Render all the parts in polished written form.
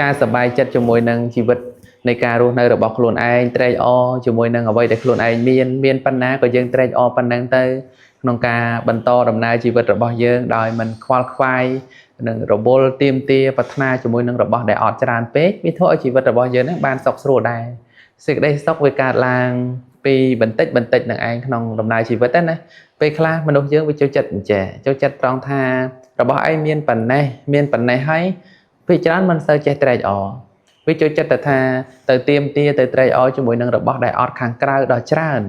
ការសប្បាយចិត្តជាមួយនឹងជីវិតនៃការរស់នៅរបស់ខ្លួនឯងត្រេកអរជាមួយនឹងអ្វីដែលខ្លួនឯងមានប៉ុណ្ណាក៏យើងត្រេកអរប៉ុណ្ណឹងទៅក្នុងការបន្តដំណើរជីវិតរបស់យើងដោយមិនខ្វល់ខ្វាយនឹងរវល់ទាមទារប្រាថ្នាជាមួយនឹងរបស់ដែលអត់ច្រើនពេកវាធ្វើឲ្យជីវិតរបស់យើងហ្នឹងបានសុខស្រួលដែរសេចក្តីសុខវាកើតឡើងពីបន្តិចនឹងឯងក្នុងដំណើរជីវិតណាពេលខ្លះមនុស្សយើងវាចូលចិត្តអញ្ចេះចូលចិត្តត្រង់ថារបស់ឯងមានប៉ុណ្ណេះហើយពេលច្រើនមិនសូវចេះត្រេកអរវាចូលចិត្តតែថាទៅទៀមទាទៅត្រេកអរជាមួយនឹងរបស់ដែលអត់ខាងក្រៅដល់ច្រើន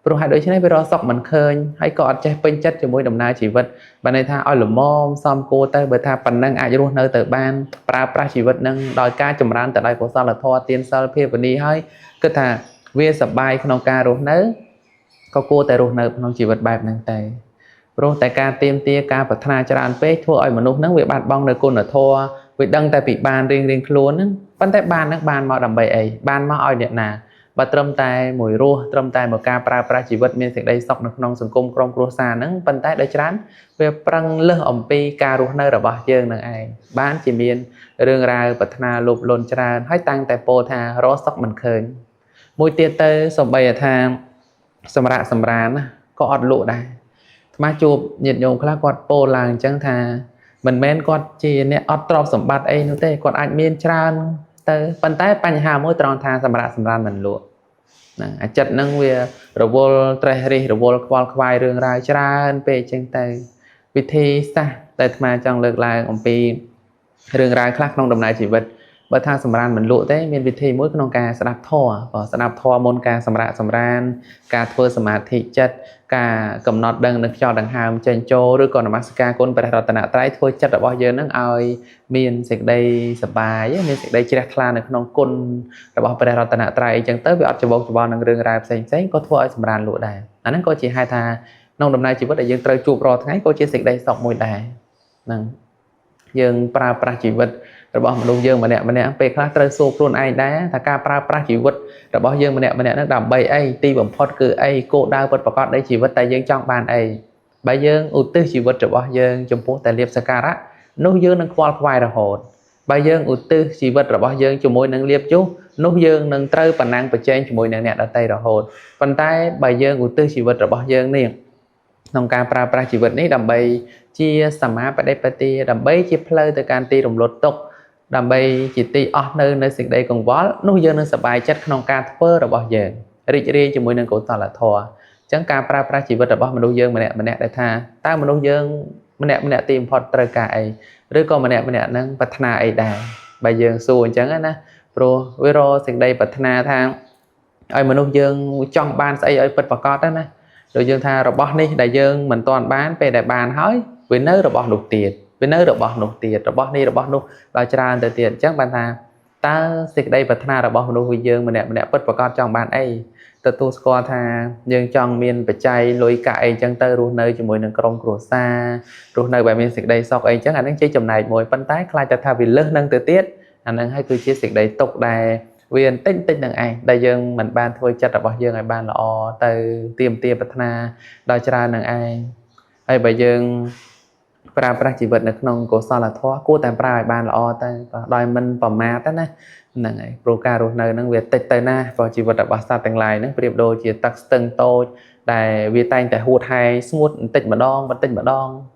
ព្រោះហេតុដូច្នេះវារកសុខមិនឃើញហើយក៏អត់ចេះពេញចិត្តជាមួយដំណើរជីវិតបានន័យថាឲ្យល្មមសមគួរទៅបើថាប៉ុណ្ណឹងអាចរស់នៅទៅបានប្រើប្រាស់ជីវិតនឹងដោយការចម្រើនទៅដោយកុសលធម៌ទានសិលភាវនាហើយគិតថាវាសប្បាយក្នុងការរស់នៅក៏គួរតែរស់នៅក្នុងជីវិតបែបហ្នឹងតែព្រោះតែការទៀមទាការប្រាថ្នាច្រើនពេកធ្វើឲ្យមនុស្សហ្នឹងវាបាត់បង់នៅគុណធម៌វាដឹងតែពីបានរៀងខ្លួនហ្នឹងប៉ុន្តែបានហ្នឹងបានមកដើម្បីអីបានមកឲ្យអ្នកណាបើត្រឹមតែមួយរស់ត្រឹមតែមួយការប្រើប្រាស់ជីវិតមានសេចក្តីសុខនៅក្នុងសង្គមក្រុមគ្រួសារហ្នឹងប៉ុន្តែដោយច្រើនវាប្រឹងលើសអំពីការរស់នៅរបស់យើងនឹងឯងបានជាមានរឿងរ៉ាវប្រាថ្នាលោភលន់ច្រើនហើយតាំងតែពោលថារកសុខមិនឃើញមួយទៀតទៅសំបីថាសម្រាប់សម្រានណាក៏អត់លក់ដែរថ្មជួបញាតិញោមខ្លះគាត់ពោលឡើងអញ្ចឹងថាមិនមែនគាត់ជាអ្នកអត់ទ្រព្យសម្បត្តិអីនោះទេគាត់អាចមានច្រើនទៅប៉ុន្តែបញ្ហាមួយត្រង់ថាសម្រាប់សម្រានមិនលក់ហ្នឹងអាចិត្តហ្នឹងវារវល់ត្រេះរិះរវល់ខ្វល់ខ្វាយរឿងរ៉ាវច្រើនពេកអញ្ចឹងទៅវិធីសាស្ត្រតែអាត្មាចង់លើកឡើងអំពីរឿងរ៉ាវខ្លះក្នុងដំណើរជីវិតបើថាសម្រានមិនលក់ទេមានវិធីមួយក្នុងការស្ដាប់ធម៌ក៏ស្ដាប់ធម៌មុនការសម្រានការធ្វើសមាធិចិត្តការកំណត់ដឹងនៅខ្យល់ដង្ហើមចេញចូលឬក៏នមស្ការគុណព្រះរតនត្រ័យធ្វើចិត្តរបស់យើងនឹងឲ្យមានសេចក្តីសប្បាយមានសេចក្តីជ្រះថ្លានៅក្នុងគុណរបស់ព្រះរតនត្រ័យអញ្ចឹងទៅវាអត់ច្បងច្បល់នឹងរឿងរ៉ាវផ្សេងក៏ធ្វើឲ្យសម្រានលក់ដែរអាហ្នឹងក៏ជាហេតុថាក្នុងដំណើរជីវិតដែលយើងត្រូវជួបរាល់ថ្ងៃក៏ជាសេចក្តីសុខមួយដែរហ្នឹងយើងប្រើប្រាស់ជីវិតរបស់មនុស្សយើងម្នាក់ពេលខ្លះត្រូវសួរខ្លួនឯងដែរថាការប្រើប្រាស់ជីវិតរបស់យើងម្នាក់ហ្នឹងដើម្បីអីទីបំផុតគឺអីគោលដៅពិតប្រាកដនៃជីវិតតែយើងចង់បានអីបើយើងឧទ្ទិសជីវិតរបស់យើងចំពោះតែលៀបសក្ការៈនោះយើងនឹងខ្វល់ខ្វាយរហូតបើយើងឧទ្ទិសជីវិតរបស់យើងជាមួយនឹងលៀបជុះនោះយើងនឹងត្រូវប្រណាំងប្រជែងជាមួយនឹងអ្នកដទៃរហូតប៉ុន្តែបើយើងឧទ្ទិសជីវិតរបស់យើងនេះក្នុងការប្រើប្រាស់ជីវិតនេះដើម្បីជាសមាបដិបទាដើម្បីជាផ្លូវទៅកាន់ទីរំលត់ទុក្ខដើម្បីជាទីអស់នៅសេចក្តីកង្វល់នោះយើងនឹងសប្បាយចិត្តក្នុងការធ្វើរបស់យើងរីករាយជាមួយនឹងកុសលធម៌អញ្ចឹងការប្រើប្រាស់ជីវិតរបស់មនុស្សយើងម្នាក់ដែលថាតើមនុស្សយើងម្នាក់ទីបំផុតត្រូវការអីឬក៏ម្នាក់ហ្នឹងប្រាថ្នាអីដែរបើយើងសួរអញ្ចឹងណាព្រោះវារកសេចក្តីប្រាថ្នាថាឲ្យមនុស្សយើងចង់បានស្អីឲ្យពិតប្រាកដណាដូចយើងថារបស់នេះដែលយើងមិនទាន់បានពេលដែលបានហើយវានៅរបស់នោះទៀតវានៅរបស់នោះទៀតរបស់នេះរបស់នោះដល់ច្រើនទៅទៀតអញ្ចឹងបានថាតើសេចក្តីប្រាថ្នារបស់មនុស្សយើងម្នាក់ពិតប្រាកដចង់បានអីទទួលស្គាល់ថាយើងចង់មានបច្ច័យលុយកាក់អីអញ្ចឹងទៅរស់នៅជាមួយនឹងក្រុមគ្រួសាររស់នៅបែបមានសេចក្តីសុខអីអញ្ចឹងអានឹងជាចំណែកមួយប៉ុន្តែខ្លាចតែថាវាលើសនឹងទៅទៀតអានឹងហើយគឺជាសេចក្តីទុក្ខដែលវាបន្តិចនឹងឯងដែលយើងមិនបានធ្វើចិត្តរបស់យើងឲ្យបានល្អទៅទៀមទាប្រាថ្នាដល់ច្រើននឹងឯងហើយបើយើងប្រើប្រាស់ជីវិតនៅក្នុងកុសលធម៌គួរតែប្រើឲ្យបានល្អទៅដោយមិនប្រមាទណាហ្នឹងហើយព្រោះការរស់នៅហ្នឹងវាតិចទៅណាព្រោះជីវិតរបស់សត្វទាំងឡាយហ្នឹងប្រៀបដូចជាទឹកស្ទឹងតូចដែលវាតែងតែហួតហែងស្ងួតបន្តិចម្ដង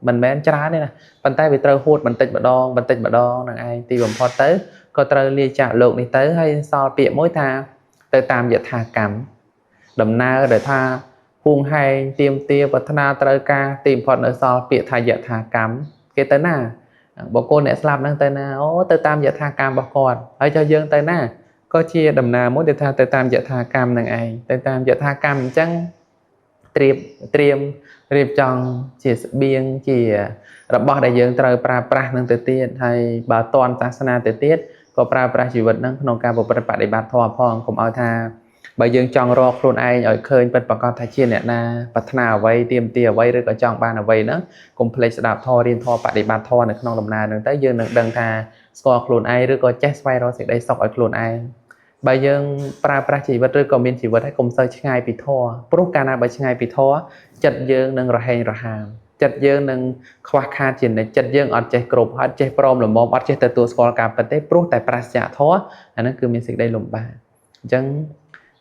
មិនមែនច្រើនទេណាប៉ុន្តែវាត្រូវហួតបន្តិចម្ដងហ្នឹងឯងទីបំផុតទៅក៏ត្រូវលាចាកលោកនេះទៅហើយសល់ពាក្យមួយថាទៅតាមយថាកម្មដំណើរដែលថាហួងហែងទៀមទាប្រាថ្នាត្រូវការទីបំផុតនៅសល់ពាក្យថាយថាកម្មគេទៅណាបុគ្គលអ្នកស្លាប់ហ្នឹងទៅណាអូទៅតាមយថាកម្មរបស់គាត់ហើយចុះយើងទៅណាក៏ជាដំណើរមួយដែលថាទៅតាមយថាកម្មហ្នឹងឯងទៅតាមយថាកម្មអញ្ចឹងត្រៀមរៀបចំជាស្បៀងជារបស់ដែលយើងត្រូវប្រើប្រាស់នឹងទៅទៀតហើយបើតន់សាសនាទៅទៀតក៏ប្រើប្រាស់ជីវិតហ្នឹងក្នុងការប្រព្រឹត្តបដិបត្តិធម៌ផងកុំឲ្យថាបើយើងចង់រកខ្លួនឯងឲ្យឃើញពិតប្រាកដថាជាអ្នកណាប្រាថ្នាអ្វីទាមទារអ្វីឬក៏ចង់បានអ្វីហ្នឹងកុំភ្លេចស្ដាប់ធម៌រៀនធម៌បដិបត្តិធម៌នៅក្នុងដំណើរហ្នឹងទៅយើងនឹងដឹងថាស្គាល់ខ្លួនឯងឬក៏ចេះស្វែងរកសេចក្តីសុខឲ្យខ្លួនឯងបើយើងប្រើប្រាស់ជីវិតឬក៏មានជីវិតឲ្យកុំសូវឆ្ងាយពីធម៌ព្រោះកាលណាបើឆ្ងាយពីធម៌ចិត្តយើងនឹងរហែងរហាម ចិត្តយើងនឹងខ្វះខាតជានិច្ចចិត្តយើងអត់ចេះគ្រប់អត់ចេះព្រមល្មមអត់ចេះទទួលស្គាល់ការពិតទេព្រោះតែប្រាសចាកធម៌អាហ្នឹងគឺមានសេចក្តីលំបាកអញ្ចឹង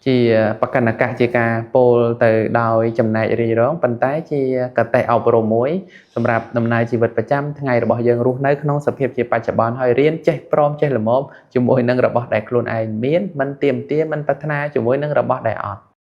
ជាបកណ្ណកៈជាការពោលទៅដោយចំណែករីរងប៉ុន្តែជាកតេអប់រំមួយសម្រាប់ដំណើរជីវិតប្រចាំថ្ងៃរបស់យើងរស់នៅក្នុងសភាពជាបច្ចុប្បន្នហើយរៀនចេះព្រមចេះល្មមជាមួយនឹងរបស់ដែលខ្លួនឯងមានមិនទៀមទាមិនប្រាថ្នាជាមួយនឹងរបស់ដែលអត់